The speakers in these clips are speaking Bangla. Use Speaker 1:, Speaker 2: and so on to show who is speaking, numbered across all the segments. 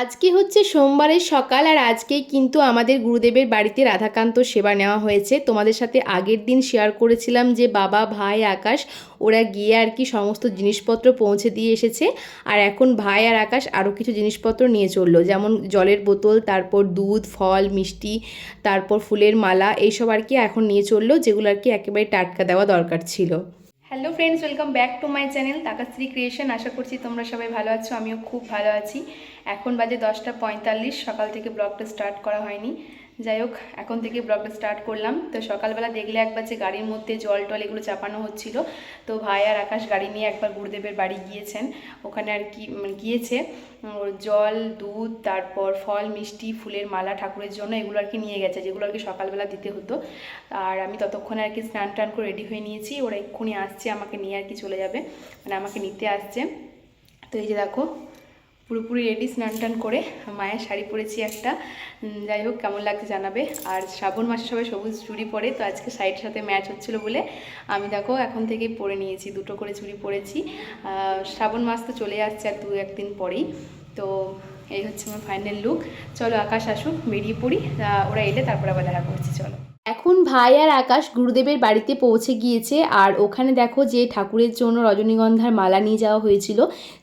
Speaker 1: আজকে হচ্ছে সোমবারের সকাল, আর আজকেই কিন্তু আমাদের গুরুদেবের বাড়িতে রাধাকান্ত সেবা নেওয়া হয়েছে। তোমাদের সাথে আগের দিন শেয়ার করেছিলাম যে বাবা, ভাই, আকাশ ওরা গিয়ে আর কি সমস্ত জিনিসপত্র পৌঁছে দিয়ে এসেছে। আর এখন ভাই আর আকাশ আরও কিছু জিনিসপত্র নিয়ে চললো, যেমন জলের বোতল, তারপর দুধ, ফল, মিষ্টি, তারপর ফুলের মালা, এইসব আর কি এখন নিয়ে চললো, যেগুলো আর কি একেবারে টাটকা দেওয়া দরকার ছিল। Hello friends, welcome back to my channel Takashri creation. আশা করছি তোমরা সবাই ভালো আছো, আমিও খুব ভালো আছি। এখন বাজে 10:45, সকাল থেকে ব্লগটা স্টার্ট করা হয়নি। যাই হোক, এখন থেকে ব্লগটা স্টার্ট করলাম। তো সকালবেলা দেখলে একবার যে গাড়ির মধ্যে জল টল এগুলো চাপানো হচ্ছিল, তো ভাই আর আকাশ গাড়ি নিয়ে একবার গুরুদেবের বাড়ি গিয়েছেন। ওখানে আর কি গিয়েছে জল, দুধ, তারপর ফল, মিষ্টি, ফুলের মালা ঠাকুরের জন্য এগুলো আর কি নিয়ে গেছে, যেগুলো আর কি সকালবেলা দিতে হতো। আর আমি ততক্ষণে আর কি স্নান টান করে রেডি হয়ে নিয়েছি। ওরা এক্ষুনি আসছে, আমাকে নিয়ে আর কি চলে যাবে, মানে আমাকে নিতে আসছে। তো এই যে দেখো, পুরোপুরি রেডি, স্নান টান করে মায়ের শাড়ি পরেছি একটা। যাই হোক, কেমন লাগছে জানাবে। আর শ্রাবণ মাসে সবাই সবুজ চুড়ি পরে, তো আজকে শাড়ির সাথে ম্যাচ হচ্ছিলো বলে আমি দেখো এখন থেকেই পরে নিয়েছি, দুটো করে চুড়ি পরেছি। শ্রাবণ মাস তো চলে আসছে আর দু একদিন পরেই। তো এই হচ্ছে আমার ফাইনাল লুক। চলো আকাশ আসুক, বেরিয়ে পড়ি, ওরা এলে তারপর আবার দেখা করছি। চলো। এখন ভাই আর আকাশ গুরুদেবের বাড়িতে পৌঁছে গিয়েছে। আর ওখানে দেখো যে ঠাকুরের জন্য রজনীগন্ধার মালা নিয়ে যাওয়া হয়েছিল,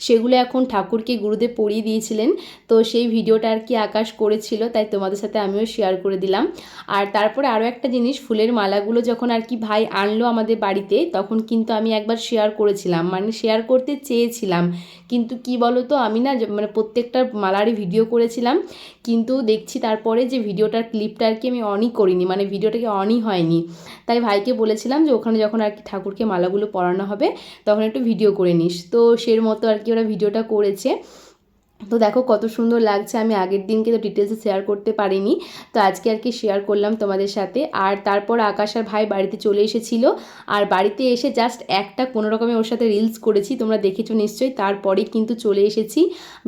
Speaker 1: সেগুলো এখন ঠাকুরকে গুরুদেব পরিয়ে দিয়েছিলেন। তো সেই ভিডিওটা আর কি আকাশ করেছিল, তাই তোমাদের সাথে আমিও শেয়ার করে দিলাম। আর তারপরে আরও একটা জিনিস, ফুলের মালাগুলো যখন আর কি ভাই আনলো আমাদের বাড়িতে, তখন কিন্তু আমি একবার শেয়ার করেছিলাম, মানে শেয়ার করতে চেয়েছিলাম, কিন্তু কি বলো তো, আমি না মানে প্রত্যেকটা মালারই ভিডিও করেছিলাম, কিন্তু দেখছি তারপরে যে ভিডিওটার ক্লিপটা আর কি আমি অনই করিনি, মানে ভিডিওটাকে অনই হয়নি। তাই ভাইকে বলেছিলাম যে ওখানে যখন আর কি ঠাকুরকে মালাগুলো পরানো হবে তখন একটু ভিডিও করে নিস। তো সের মতো আর কি ওরা ভিডিওটা করেছে। তো দেখো কত সুন্দর লাগছে। আমি আগের দিনকে তো ডিটেলসে শেয়ার করতে পারিনি, তো আজকে আর কি শেয়ার করলাম তোমাদের সাথে। আর তারপর আকাশ আর ভাই বাড়িতে চলে এসেছিলো। আর বাড়িতে এসে জাস্ট একটা কোনো রকমে ওর সাথে রিলস করেছি, তোমরা দেখেছো নিশ্চয়ই। তারপরেই কিন্তু চলে এসেছি,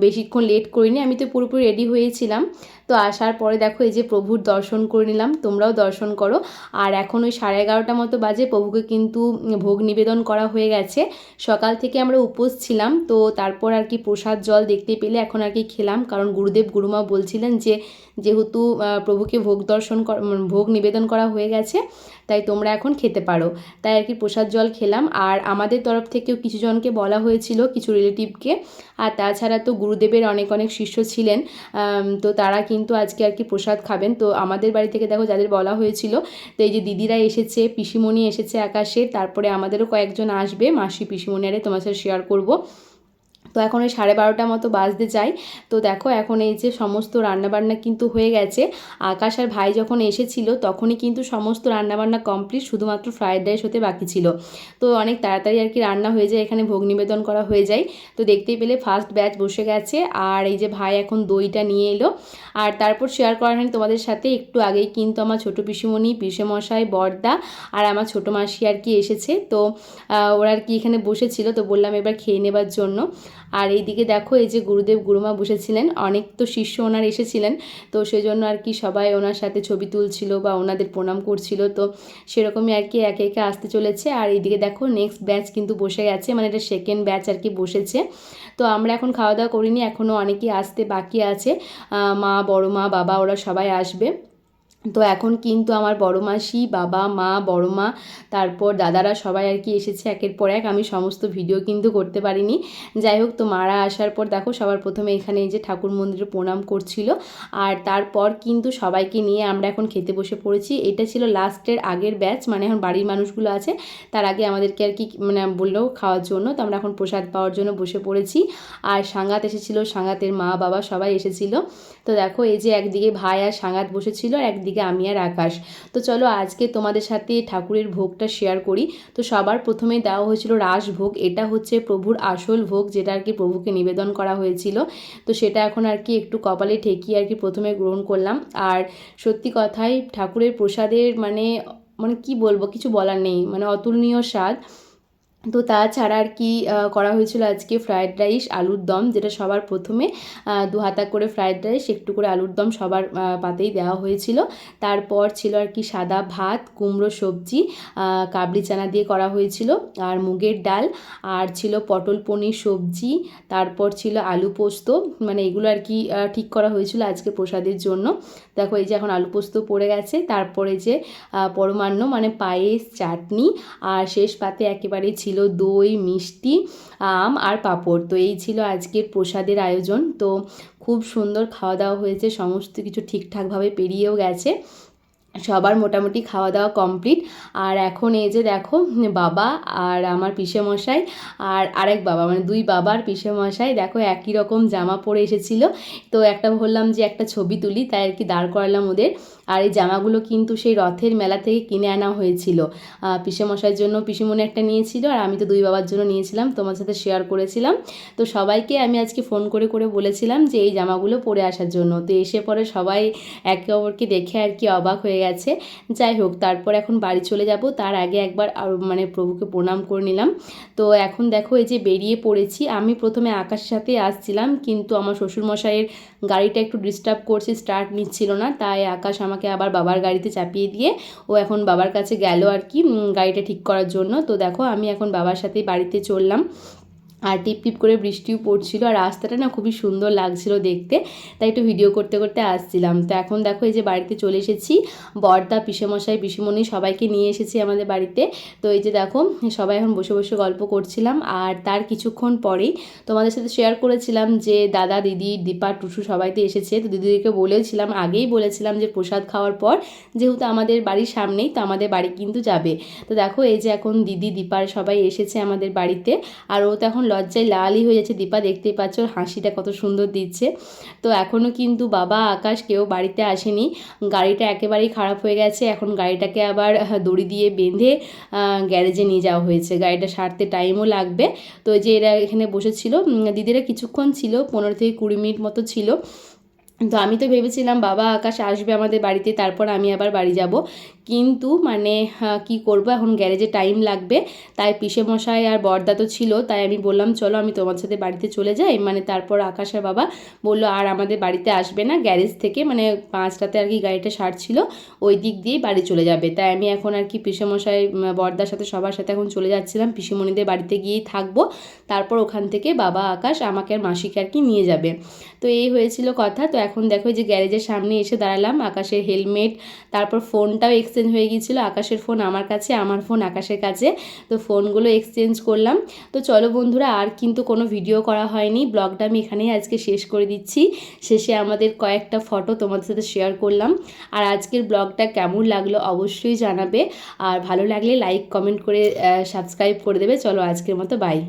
Speaker 1: বেশিক্ষণ লেট করিনি, আমি তো পুরোপুরি রেডি হয়েছিলাম। তো আসার পরে দেখো এই যে প্রভুর দর্শন করে নিলাম, তোমরাও দর্শন করো। আর এখন ওই 11:30 মতো বাজে, প্রভুকে কিন্তু ভোগ নিবেদন করা হয়ে গেছে। সকাল থেকে আমরা উপোস ছিলাম, তো তারপর আর কি প্রসাদ জল দেখতে পেলে এখন আর কি খেলাম, কারণ গুরুদেব গুরুমা বলছিলেন যে যেহেতু প্রভুকে ভোগ নিবেদন করা হয়ে গেছে, তাই তোমরা এখন খেতে পারো। তাই আর কি প্রসাদ জল খেলাম। আর আমাদের তরফ থেকেও কিছু জনকে বলা হয়েছিল, কিছু রিলেটিভকে। আর তাছাড়া তো গুরুদেবের অনেক অনেক শিষ্য ছিলেন, তো তারা কিন্তু আজকে আর কি প্রসাদ খাবেন। তো আমাদের বাড়ি থেকে দেখো যাদের বলা হয়েছিল, তো এই যে দিদিরা এসেছে, পিসিমণি এসেছে আকাশের, তারপরে আমাদেরও কয়েকজন আসবে, মাসি পিসিমণি, আরে তোমার সাথে শেয়ার করবো। তো এখন ওই 12:30 মতো বাজতে চাই। তো দেখো এখন এই যে সমস্ত রান্নাবান্না কিন্তু হয়ে গেছে। আকাশ আর ভাই যখন এসেছিলো তখনই কিন্তু সমস্ত রান্নাবান্না কমপ্লিট, শুধুমাত্র ফ্রায়েড রাইস হতে বাকি ছিল। তো অনেক তাড়াতাড়ি আর কি রান্না হয়ে যায়, এখানে ভোগ নিবেদন করা হয়ে যায়। তো দেখতেই পেলে ফার্স্ট ব্যাচ বসে গেছে। আর এই যে ভাই এখন দইটা নিয়ে এলো। আর তারপর শেয়ার করা হয়নি তোমাদের সাথে, একটু আগেই কিন্তু আমার ছোটো পিসিমণি, পিসেমশাই, বড়দা আর আমার ছোটো মাসি আর কি এসেছে। তো ওরা আর কি এখানে বসেছিল, তো বললাম এবার খেয়ে নেবার জন্য। আর এইদিকে দেখো এই যে গুরুদেব গুরুমা বসেছিলেন, অনেক তো শিষ্য ওনার এসেছিলেন, তো সেজন্য আর কি সবাই ওনার সাথে ছবি তুলছিল বা ওনাদের প্রণাম করছিল। তো সেরকমই আর কি একে একে আসতে চলেছে। আর এইদিকে দেখো নেক্সট ব্যাচ কিন্তু বসে গেছে, মানে এটা সেকেন্ড ব্যাচ আর কি বসেছে। তো আমরা এখন খাওয়া দাওয়া করিনি, এখনও অনেকেই আসতে বাকি আছে, মা, বড় মা, বাবা ওরা সবাই আসবে। তো এখন কিন্তু আমার বড় মাসি, বাবা, মা, বড় মা, তারপর দাদারা সবাই আর কি এসেছে একের পর এক। আমি সমস্ত ভিডিও কিন্তু করতে পারিনি। যাই হোক, তো মারা আসার পর দেখো সবার প্রথমে এখানে এই যে ঠাকুর মন্দিরে প্রণাম করছিল। আর তারপর কিন্তু সবাইকে নিয়ে আমরা এখন খেতে বসে পড়েছি। এটা ছিল লাস্টের আগের ব্যাচ, মানে এখন বাড়ির মানুষগুলো আছে, তার আগে আমাদেরকে আর কি মানে বললো খাওয়ার জন্য। তো আমরা এখন প্রসাদ পাওয়ার জন্য বসে পড়েছি। আর সাঙ্গাত এসেছিলো, সাঙ্গাতের মা, বাবা সবাই এসেছিলো। তো দেখো এই যে একদিকে ভাই আর সাঙ্গাত বসেছিল, আর একদিকে আমি আর আকাশ। তো চলো আজকে তোমাদের সাথে ঠাকুরের ভোগটা শেয়ার করি। তো সবার প্রথমে দেওয়া হয়েছিল রাসভোগ, এটা হচ্ছে প্রভুর আসল ভোগ, যেটা আর কি প্রভুকে নিবেদন করা হয়েছিল। তো সেটা এখন আর কি একটু কপালে ঠেকিয়ে আর কি প্রথমে গ্রহণ করলাম। আর সত্যি কথাই ঠাকুরের প্রসাদের মানে মানে কি বলবো, কিছু বলার নেই, মানে অতুলনীয় স্বাদ। তো তাছাড়া আর কি করা হয়েছিল আজকে ফ্রায়েড রাইস, আলুর দম, যেটা সবার প্রথমে 2 হাতা করে ফ্রায়েড রাইস, একটু করে আলুর দম সবার পাতেই দেওয়া হয়েছিল। তারপর ছিল আর কি সাদা ভাত, কুমড়ো সবজি, কাবলি চানা দিয়ে করা হয়েছিল, আর মুগের ডাল, আর ছিল পটল পনির সবজি, তারপর ছিল আলু পোস্ত। মানে এগুলো আর কি ঠিক করা হয়েছিল আজকে প্রসাদের জন্য। দেখো এই যে এখন আলু পোস্ত পড়ে গেছে, তারপরে যে পরমান্ন মানে পায়েস, চাটনি, আর শেষ পাতে একেবারেই ছিল দই, মিষ্টি, আম আর পাঁপড়। তো এই ছিল আজকের প্রসাদের আয়োজন। তো খুব সুন্দর খাওয়া দাওয়া হয়েছে, সমস্ত কিছু ঠিকঠাকভাবে পেরিয়েও গেছে, সবার মোটামুটি খাওয়া দাওয়া কমপ্লিট। আর এখন এই যে দেখো বাবা আর আমার পিসেমশাই আর আরেক বাবা, মানে 2 বাবার পিসেমশাই দেখো একই রকম জামা পরে এসেছিল। তো একটা বললাম যে একটা ছবি তুলি, তাই আর কি দাঁড় করালাম ওদের। আর এই জামাগুলো কিন্তু সেই রথের মেলা থেকে কিনে আনা হয়েছিল। পিসেমশাইয়ের জন্য পিসিমণি একটা নিয়েছিল, আর আমি তো 2 বাবার জন্য নিয়েছিলাম, তোমার সাথে শেয়ার করেছিলাম। তো সবাইকে আমি আজকে ফোন করে করে বলেছিলাম যে এই জামাগুলো পরে আসার জন্য। তো এসে পরে সবাই একে অপরকে দেখে আর কি অবাক হয়ে গেছে। যাই হোক, তারপর এখন বাড়ি চলে যাব, তার আগে একবার আর মানে প্রভুকে প্রণাম করে নিলাম। তো এখন দেখো এই যে বেরিয়ে পড়েছি। আমি প্রথমে আকাশের সাথে আসছিলাম, কিন্তু আমার শ্বশুরমশাইয়ের গাড়িটা একটু ডিস্টার্ব করছে, স্টার্ট নিচ্ছিল না, তাই আকাশ আমাকে আবার বাবার গাড়িতে চাপিয়ে দিয়ে ও এখন বাবার কাছে গেল আর কি গাড়িটা ঠিক করার জন্য। তো দেখো আমি এখন বাবার সাথে বাড়িতে চললাম। আর টিপ টিপ করে বৃষ্টিও পড়ছিল, আর রাস্তাটা না খুবই সুন্দর লাগছিল দেখতে, তাই একটু ভিডিও করতে করতে আসছিলাম। তো এখন দেখো এই যে বাড়িতে চলে এসেছি, বড়দা, পিসেমশাই, পিসিমণি সবাইকে নিয়ে এসেছি আমাদের বাড়িতে। তো এই যে দেখো সবাই এখন বসে বসে গল্প করছিলাম। আর তার কিছুক্ষণ পরেই তোমাদের সাথে শেয়ার করেছিলাম যে দাদা, দিদি, দীপা, টুসু সবাই তো এসেছে। তো দিদিকে বলেছিলাম, আগেই বলেছিলাম যে প্রসাদ খাওয়ার পর যেহেতু আমাদের বাড়ির সামনেই, তো আমাদের বাড়ি কিন্তু যাবে। তো দেখো এই যে এখন দিদি, দীপার সবাই এসেছে আমাদের বাড়িতে। আর ও তো এখন লজ্জায় লালই হয়ে যাচ্ছে, দীপা দেখতেই পাচ্ছ ওর হাসিটা কত সুন্দর দিচ্ছে। তো এখনও কিন্তু বাবা, আকাশ কেউ বাড়িতে আসেনি, গাড়িটা একেবারেই খারাপ হয়ে গেছে। এখন গাড়িটাকে আবার দড়ি দিয়ে বেঁধে গ্যারেজে নিয়ে যাওয়া হয়েছে, গাড়িটা সারতে টাইমও লাগবে। তো যে এরা এখানে বসেছিল, দিদিরা কিছুক্ষণ ছিল, 15 থেকে 20 মিনিট মতো ছিল। তো আমি তো ভেবেছিলাম বাবা, আকাশ আসবে আমাদের বাড়িতে, তারপর আমি আবার বাড়ি যাব, কিন্তু মানে কী করবো, এখন গ্যারেজে টাইম লাগবে। তাই পিসেমশাই আর বড়দা তো ছিল, তাই আমি বললাম চলো আমি তোমার সাথে বাড়িতে চলে যাই। মানে তারপর আকাশ আর বাবা বললো আর আমাদের বাড়িতে আসবে না, গ্যারেজ থেকে মানে 5টাতে আর কি গাড়িটা সারছিল, ওই দিক দিয়েই বাড়ি চলে যাবে। তাই আমি এখন আর কি পিসেমশাই, বড়দার সাথে সবার সাথে এখন চলে যাচ্ছিলাম, পিসিমণিদের বাড়িতে গিয়েই থাকবো। তারপর ওখান থেকে বাবা, আকাশ আমাকে আর মাসিকে আর কি নিয়ে যাবে। তো এই হয়েছিল কথা। তো এখন দেখো যে গ্যারেজের সামনে এসে দাঁড়ালাম, আকাশের হেলমেট, তারপর ফোনটাও এক্সচেঞ্জ হয়ে গিয়েছিলো, আকাশের ফোন আমার কাছে, আমার ফোন আকাশের কাছে। তো ফোনগুলো এক্সচেঞ্জ করলাম। তো চলো বন্ধুরা, আর কিন্তু কোনো ভিডিও করা হয়নি, ব্লগটা আমি এখানেই আজকে শেষ করে দিচ্ছি। শেষে আমাদের কয়েকটা ফটো তোমাদের সাথে শেয়ার করলাম। আর আজকের ব্লগটা কেমন লাগলো অবশ্যই জানাবে, আর ভালো লাগলে লাইক, কমেন্ট করে সাবস্ক্রাইব করে দেবে। চলো আজকের মতো বাই।